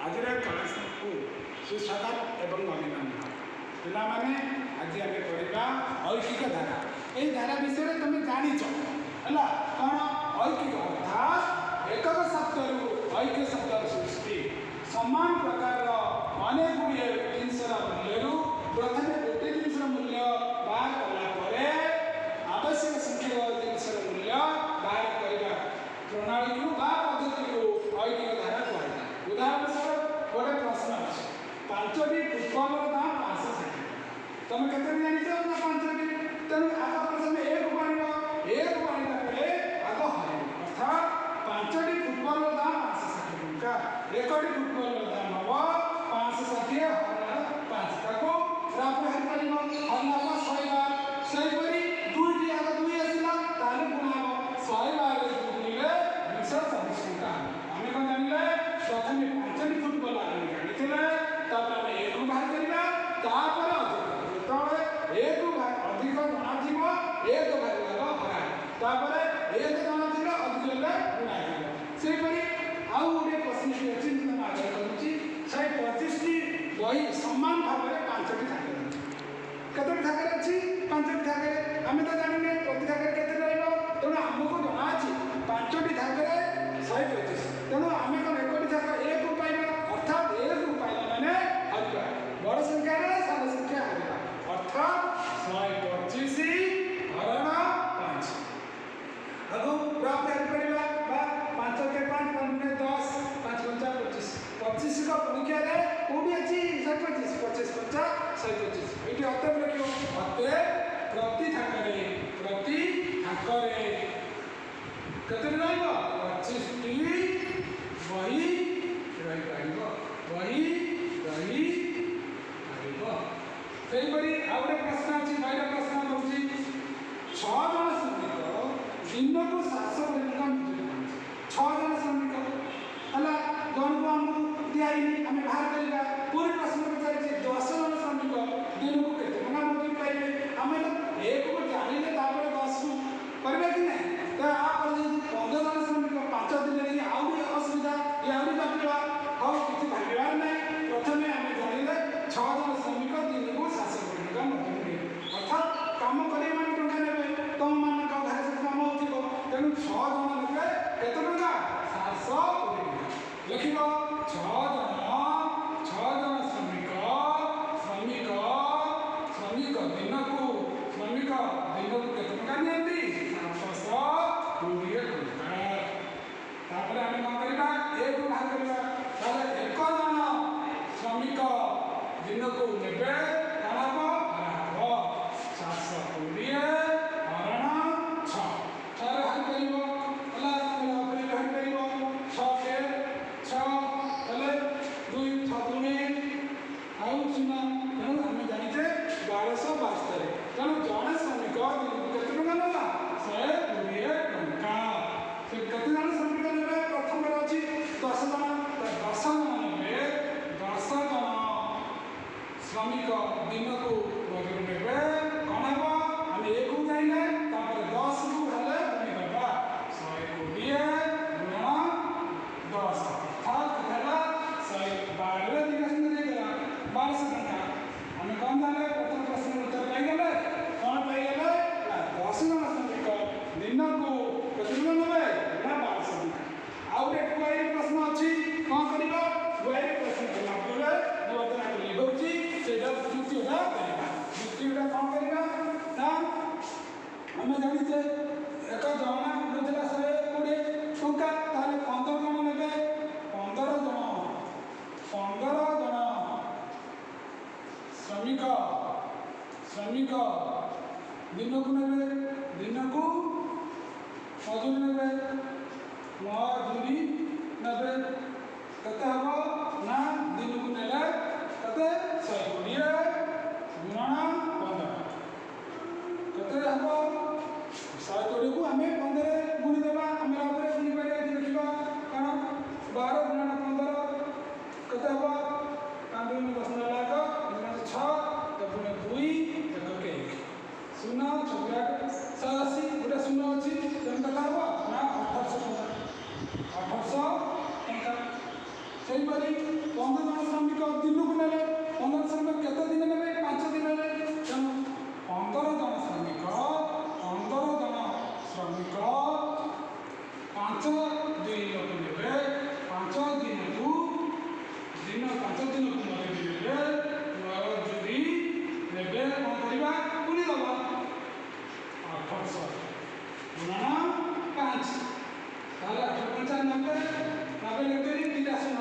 आज क्लास को सुस्वागत एवं अभिनंदन पिलाने आज आम पढ़ा ऐकिक धारा यही धारा विषय तुम जाच है कौन ऐकिक अर्थात एक शब्द ऐक्य शब्द सृष्टि समान प्रकार अनेक गुड़िए जिनसर मूल्य प्रथम गोटे जिनसर मूल्य बाहर कलापर आवश्यक संख्यक जिनसर मूल्य बाहर करने प्रणाली को पद्धति को ऐकिक धारा कहता उदाहरण स्वरूप गोटे प्रश्न अच्छे 5टी फुटबॉल दाम 560 तुम केते जानिଛ ना 5टी तेणु आग प्रथम एक पाणी आग हर अर्थात 5टी फुटबॉल दाम 560 टंका 1टी फुटबॉल दाम हम 560 हर 5 ताको राप हर परिमा हर 100 बार सेपरी 2टी आग 2 आसिला ताले गुणा 100 बार गुणिले 224 टंका आमे कोन जानिले प्रथम 5टी फुटबॉल आगे जानिथिले तापर आमे एक बाहर करिबा तापर अधिक एक अधिक जना जीव एक भाग हरा तापर एक जना जीव अधिक गुणा सेपरी आउ गोटे प्रश्न अच्छी तुम आगे करुच्ची 125टी बही समान भाव में 5टी थाके कतोटी थाके अच्छी 5टी थाके आम तो जाने प्रति थाके केते रहिबो तेणु आमको जना अच्छी 5टी थाके 125 तेणु आम कौन 1टी थाक एक पाइबा अर्थात एक पाइला माने हरिबा बड़ संख्या सारा संख्या हरिबा अर्थात 125 हरण 5 आगो प्राप्त करिबा बा 5 के 5 5 10 5 25 25 का परीक्षा रे कोडी अछि 125 25 50 125 एटी अते लिखियो अते प्रति थाकरे कते रहइबो 25टी बही रहि पाइबो बही रहि पाइबो सेपरी आउ गोटे प्रश्न अच्छी पहिला प्रश्न होची 6 जन श्रमिक दिन को 700 टका मजूरी 6 जन श्रमिक हला जन को हमको दियाई आम बाहर करवा पूरी प्रश्न पचारे 10 जन श्रमिक दिन को केते टका मजूरी पाइबे आम एक को जानिले तापर 10 को करबे कि नहीं तो आप 15 जन श्रमिक 5 दिन रे आउ भी असुविधा या आउ जटिल हो किछि भागीबार नहीं प्रथमे आम जानिले 6 जन श्रमिक दिन को 700 टका मजूरी अर्थात काम करे माने टका नेबे तुम मान का घर से काम होथिबो तेणु 6 जन नेबे केते टका 700 लिखिबो 6 जन श्रमिक दिन को केते टका नियंती 720 टका तापर आमे कोन करबा एक भाग करबा ताले 1 जन श्रमिक दिन को नेबे कालाको हराबो 720 हरण 6 तारे हल करिबो अला अपने हल करिबो 6 के 6 तले 2 6 दुने आउ सुना तेणु आमे जानिछे 1272 तेणु जन श्रमिक दिन को केते टका नेला 120 टका से केते जन श्रमिक नेबे प्रथम अछि 10 जन नेबे 10 जन श्रमिक दिन को मजूरी नेबे कौन हम आम एक जाइले 10 को हेले गुणी करबा 120 गुणा 10 अर्थात केला 112 दिन संगे देला 1200 टका आम कौन जाने प्रथम प्रश्न उत्तर पाई गेले कौन पाई गेले 10 जन श्रमिक दिन को केते नेबे ना 1200 टका आउ एक कोई प्रश्न अछि कौन करबा कोई प्रश्न कला पूरा नवतना को लिखौची सेटा द्वितीयटा करबा द्वितीयटा कौन करबा ना हम जानिछे एक जणा बुझला 120 टका ताले 15 जण नेबे 15 जण श्रमिक दिन को नेबे दिन को मजूरी नेबे कते हबो ना दिन को नेले कते 120 गुणा 15 कते हबो 120 को हमें 15 गुणी देबा हमरा ऊपर गुणी पारे देखिबा कारण 12 गुणा 15 कते हबो 5 में 10 लाख 6 तो 2 के 1 0 86 गोटे 0 अछि तेन कथा हबो ना 1800 ସେହିପରି 15 ଜଣ ଶ୍ରମିକ ଦିନକୁ ନେଲେ 15 ଶ୍ରମିକ କେତେ ଦିନ ନେବେ 5 ଦିନରେ ତେଣୁ 15 ଜଣ ଶ୍ରମିକ 5 ଦିନକୁ ନେବେ 5 ଦିନକୁ ମଜୁରୀ ନେବେ କ'ଣ କରିବା ପୁଣି ଦେବା 800 ଗୁଣନ 5 ତାହେଲେ 8 5 90 ଲେଖି ଦୁଇଟା ଶୂନ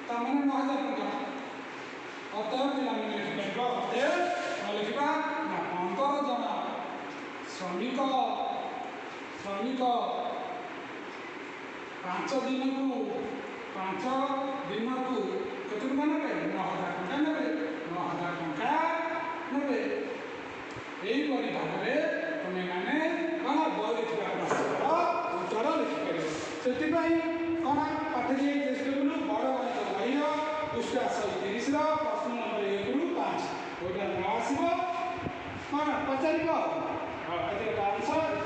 ତାମାନେ 9000 ଟଙ୍କା ଅତଏବ ପିଲାମାନେ ଲେଖିପାରିବ ଅତଏବ ଲେଖିବା ନା 15 ଜଣ ଶ୍ରମିକ 5 ଦିନକୁ କେତେ ଟଙ୍କା ନେବେ 9000 ଟଙ୍କା ନେବେ 9000 ଟଙ୍କା ନେବେ ଏହିପରି ଭାବରେ ତୁମେମାନେ କ'ଣ ବହିରେ ଥିବା ପ୍ରଶ୍ନର ଉତ୍ତର ଲେଖିପାରିବ ସେଥିପାଇଁ କ'ଣ ପାଠ ଦିଏ ଟେଷ୍ଟବୁଲ ବଡ଼ ଗଣିତ ବହିର ପୃଷ୍ଠା 130ର ପ୍ରଶ୍ନ ନମ୍ବର 1ରୁ 5 ଯେଉଁଟା ନ ଆସିବ କ'ଣ ପଚାରିବ ଏଥିରେ ଆନ୍ସର